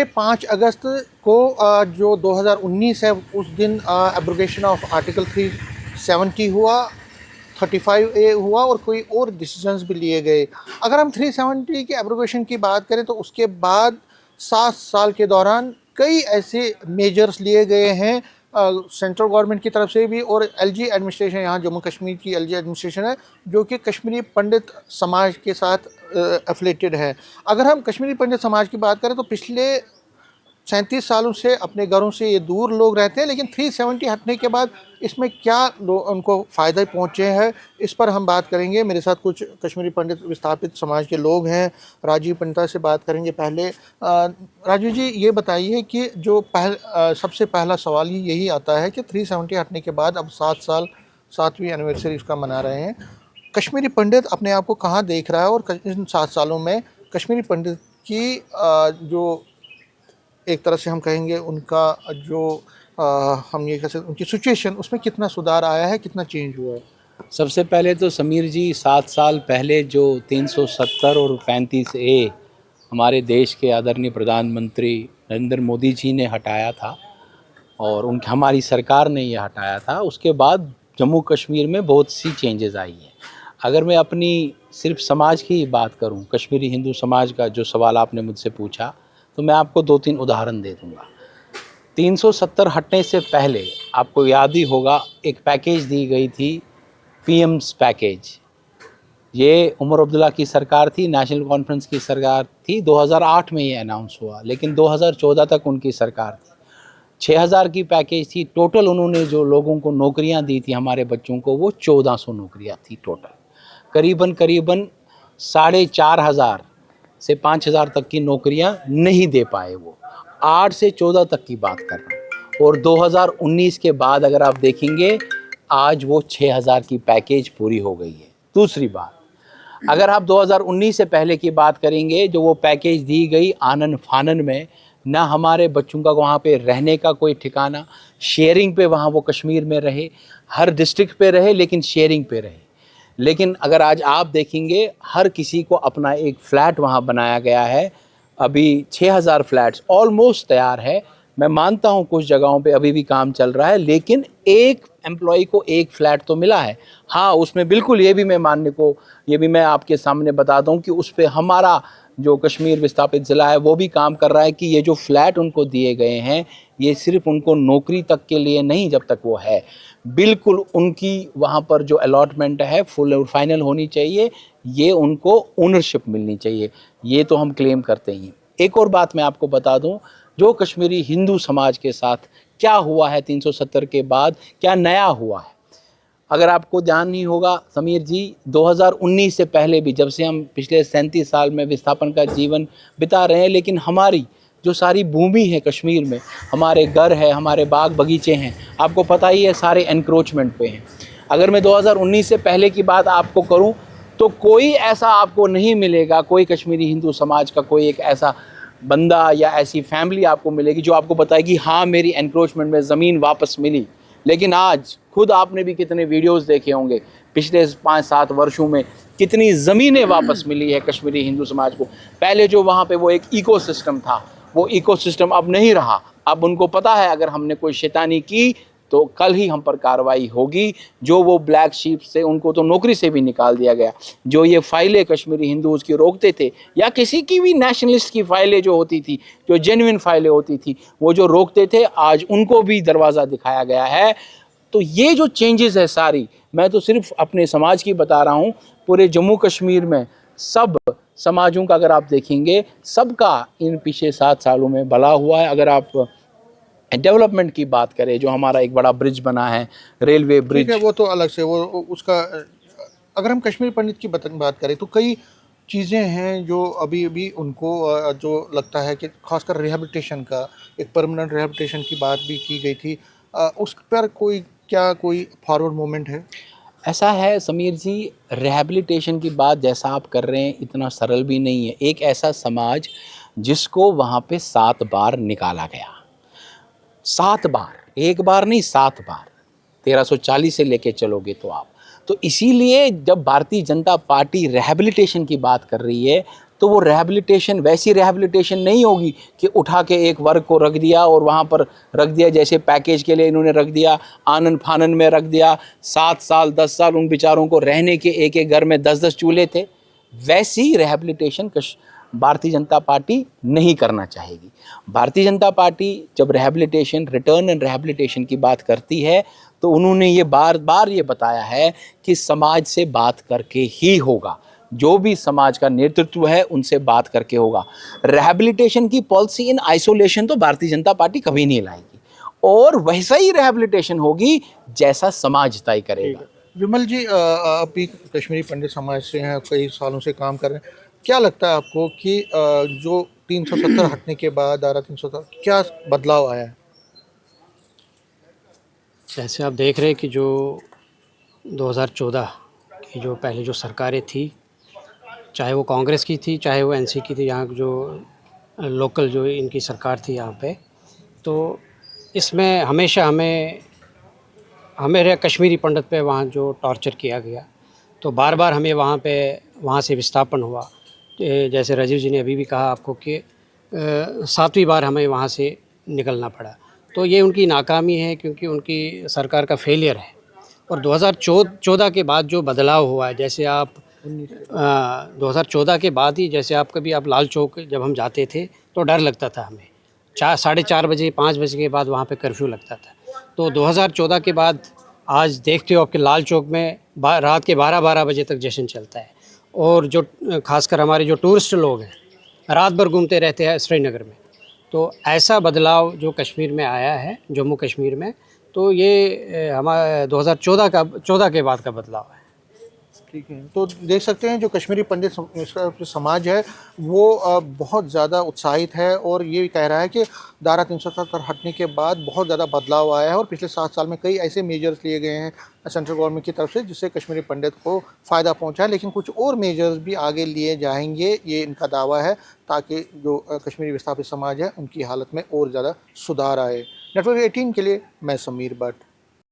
5 अगस्त को जो 2019 है उस दिन एब्रोगेशन ऑफ आर्टिकल 370 हुआ, 35A हुआ और कोई और डिसीजंस भी लिए गए। अगर हम 370 के एब्रोगेशन की बात करें तो उसके बाद 7 साल के दौरान कई ऐसे मेजर्स लिए गए हैं सेंट्रल गवर्नमेंट की तरफ से भी, और एलजी एडमिनिस्ट्रेशन, यहाँ जम्मू कश्मीर की एलजी एडमिनिस्ट्रेशन है जो कि कश्मीरी पंडित समाज के साथ एफिलेटेड है। अगर हम कश्मीरी पंडित समाज की बात करें तो पिछले 37 सालों से अपने घरों से ये दूर लोग रहते हैं, लेकिन 370 हटने के बाद इसमें क्या उनको फ़ायदे पहुँचे हैं, इस पर हम बात करेंगे। मेरे साथ कुछ कश्मीरी पंडित विस्थापित समाज के लोग हैं। राजीव पंडिता से बात करेंगे पहले। राजीव जी, ये बताइए कि जो सबसे पहला सवाल ही यही आता है कि 370 हटने के बाद अब 7 साल 7वीं एनिवर्सरी उसका मना रहे हैं। कश्मीरी पंडित अपने आप को कहाँ देख रहा है, और इन 7 सालों में कश्मीरी पंडित की जो एक तरह से हम कहेंगे उनका जो हम ये कह सकते उनकी सिचुएशन, उसमें कितना सुधार आया है, कितना चेंज हुआ है? सबसे पहले तो समीर जी, 7 साल पहले जो 370 और 35A हमारे देश के आदरणीय प्रधानमंत्री नरेंद्र मोदी जी ने हटाया था और हमारी सरकार ने ये हटाया था, उसके बाद जम्मू कश्मीर में बहुत सी चेंजेस आई हैं। अगर मैं अपनी सिर्फ समाज की बात करूं, कश्मीरी हिंदू समाज का जो सवाल आपने मुझसे पूछा, तो मैं आपको 2-3 उदाहरण दे दूंगा। 370 हटने से पहले आपको याद ही होगा, एक पैकेज दी गई थी, पीएम्स पैकेज। ये उमर अब्दुल्ला की सरकार थी, नेशनल कॉन्फ्रेंस की सरकार थी। 2008 में ये अनाउंस हुआ, लेकिन 2014 तक उनकी सरकार थी। 6000 की पैकेज थी। टोटल उन्होंने जो लोगों को नौकरियां दी थी, हमारे बच्चों को, वो 1400 नौकरियां थी टोटल। करीबन 4500 से 5000 तक की नौकरियां नहीं दे पाए वो। 8 से 14 तक की बात कर रहा हूँ। और 2019 के बाद अगर आप देखेंगे, आज वो 6000 की पैकेज पूरी हो गई है। दूसरी बात, अगर आप 2019 से पहले की बात करेंगे, जो वो पैकेज दी गई आनन फानन में, ना हमारे बच्चों का वहाँ पे रहने का कोई ठिकाना, शेयरिंग पे वहाँ वो कश्मीर में रहे, हर डिस्ट्रिक्ट पे रहे लेकिन शेयरिंग पे रहे। लेकिन अगर आज आप देखेंगे, हर किसी को अपना एक फ़्लैट वहाँ बनाया गया है। अभी 6000 फ्लैट्स ऑलमोस्ट तैयार है। मैं मानता हूँ कुछ जगहों पे अभी भी काम चल रहा है, लेकिन एक एम्प्लॉय को एक फ़्लैट तो मिला है। हाँ, उसमें बिल्कुल ये भी मैं आपके सामने बता दूं कि उस पर हमारा जो कश्मीर विस्थापित ज़िला है वो भी काम कर रहा है कि ये जो फ्लैट उनको दिए गए हैं, ये सिर्फ उनको नौकरी तक के लिए नहीं, जब तक वो है, बिल्कुल उनकी वहाँ पर जो अलॉटमेंट है फुल और फाइनल होनी चाहिए। ये उनको ओनरशिप मिलनी चाहिए, ये तो हम क्लेम करते ही। एक और बात मैं आपको बता दूं, जो कश्मीरी हिंदू समाज के साथ क्या हुआ है 370 के बाद, क्या नया हुआ है। अगर आपको ध्यान नहीं होगा समीर जी, 2019 से पहले भी, जब से हम पिछले 37 साल में विस्थापन का जीवन बिता रहे हैं, लेकिन हमारी जो सारी भूमि है कश्मीर में, हमारे घर है, हमारे बाग बगीचे हैं, आपको पता ही है, सारे एनक्रोचमेंट पे हैं। अगर मैं 2019 से पहले की बात आपको करूं, तो कोई ऐसा आपको नहीं मिलेगा, कोई कश्मीरी हिंदू समाज का कोई एक ऐसा बंदा या ऐसी फैमिली आपको मिलेगी जो आपको बताएगी हाँ मेरी एनक्रोचमेंट में ज़मीन वापस मिली। लेकिन आज खुद आपने भी कितने वीडियोस देखे होंगे, पिछले 5-7 वर्षों में कितनी ज़मीनें वापस मिली है कश्मीरी हिंदू समाज को। पहले जो वहाँ पे वो एक इकोसिस्टम था, वो इकोसिस्टम अब नहीं रहा। अब उनको पता है अगर हमने कोई शैतानी की तो कल ही हम पर कार्रवाई होगी। जो वो ब्लैक शीप से, उनको तो नौकरी से भी निकाल दिया गया। जो ये फाइलें कश्मीरी हिंदूज़ की रोकते थे, या किसी की भी नेशनलिस्ट की फाइलें जो होती थी, जो जेन्युइन फाइलें होती थी, वो जो रोकते थे, आज उनको भी दरवाज़ा दिखाया गया है। तो ये जो चेंजेस है सारी, मैं तो सिर्फ अपने समाज की बता रहा हूँ, पूरे जम्मू कश्मीर में सब समाजों का अगर आप देखेंगे, सबका इन पिछले 7 सालों में भला हुआ है। अगर आप डेवलपमेंट की बात करें, जो हमारा एक बड़ा ब्रिज बना है, रेलवे ब्रिज, वो तो अलग से वो उसका। अगर हम कश्मीरी पंडित की बात करें तो कई चीज़ें हैं जो अभी भी उनको जो लगता है कि खासकर रिहैबिलिटेशन का, एक परमानेंट रिहैबिलिटेशन की बात भी की गई थी, उस पर कोई फॉरवर्ड मूवमेंट है? ऐसा है समीर जी, रिहैबिलिटेशन की बात जैसा आप कर रहे हैं, इतना सरल भी नहीं है। एक ऐसा समाज जिसको वहाँ पे 7 बार निकाला गया, 7 बार, एक बार नहीं, 7 बार, 1340 से लेके चलोगे तो आप। तो इसीलिए जब भारतीय जनता पार्टी रिहैबिलिटेशन की बात कर रही है, तो वो रिहैबिलिटेशन वैसी रिहैबिलिटेशन नहीं होगी कि उठा के एक वर्ग को रख दिया और वहाँ पर रख दिया, जैसे पैकेज के लिए इन्होंने रख दिया, आनन फानन में रख दिया, 7 साल 10 साल उन बेचारों को रहने के एक एक घर में 10-10 चूल्हे थे। वैसी रिहैबिलिटेशन भारतीय जनता पार्टी नहीं करना चाहेगी। भारतीय जनता पार्टी जब रिहैबिलिटेशन, रिटर्न एंड रिहैबिलिटेशन की बात करती है तो उन्होंने ये बार बार ये बताया है कि समाज से बात करके ही होगा, जो भी समाज का नेतृत्व है उनसे बात करके होगा। रिहैबिलिटेशन की पॉलिसी इन आइसोलेशन तो भारतीय जनता पार्टी कभी नहीं लाएगी, और वैसा ही रिहैबिलिटेशन होगी जैसा समाज तय करेगा। विमल जी, आप भी कश्मीरी पंडित समाज से हैं, कई सालों से काम कर रहे हैं, क्या लगता है आपको कि जो 370 हटने के बाद धारा 370 क्या बदलाव आया है? जैसे आप देख रहे हैं कि जो 2014 की जो पहले जो सरकारें थी, चाहे वो कांग्रेस की थी चाहे वो एनसी की थी, यहाँ जो लोकल जो इनकी सरकार थी यहाँ पे, तो इसमें हमेशा हमें कश्मीरी पंडित पे वहाँ जो टॉर्चर किया गया, तो बार बार हमें वहाँ से विस्थापन हुआ। जैसे राजीव जी ने अभी भी कहा आपको कि 7वीं बार हमें वहाँ से निकलना पड़ा। तो ये उनकी नाकामी है, क्योंकि उनकी सरकार का फेलियर है। और 2014 के बाद जो बदलाव हुआ है, जैसे आप 2014 के बाद ही, जैसे आप लाल चौक जब हम जाते थे तो डर लगता था हमें, 4-4:30 बजे 5 बजे के बाद वहाँ पे कर्फ्यू लगता था। तो 2014 के बाद आज देखते हो आपके लाल चौक में रात के 12-12 बजे तक जश्न चलता है। और जो खासकर हमारे जो टूरिस्ट लोग हैं रात भर घूमते रहते हैं श्रीनगर में। तो ऐसा बदलाव जो कश्मीर में आया है, जम्मू कश्मीर में, तो ये हमारा 2014 के बाद का बदलाव है। ठीक है, तो देख सकते हैं जो कश्मीरी पंडित जो समाज है वो बहुत ज़्यादा उत्साहित है और ये कह रहा है कि धारा 370 हटने के बाद बहुत ज़्यादा बदलाव आया है और पिछले 7 साल में कई ऐसे मेजर्स लिए गए हैं सेंट्रल गवर्नमेंट की तरफ से जिससे कश्मीरी पंडित को फ़ायदा पहुंचा है, लेकिन कुछ और मेजर्स भी आगे लिए जाएंगे, ये इनका दावा है, ताकि जो कश्मीरी विस्थापित समाज है उनकी हालत में और ज़्यादा सुधार आए। नेटवर्क 18 के लिए मैं समीर भट्ट।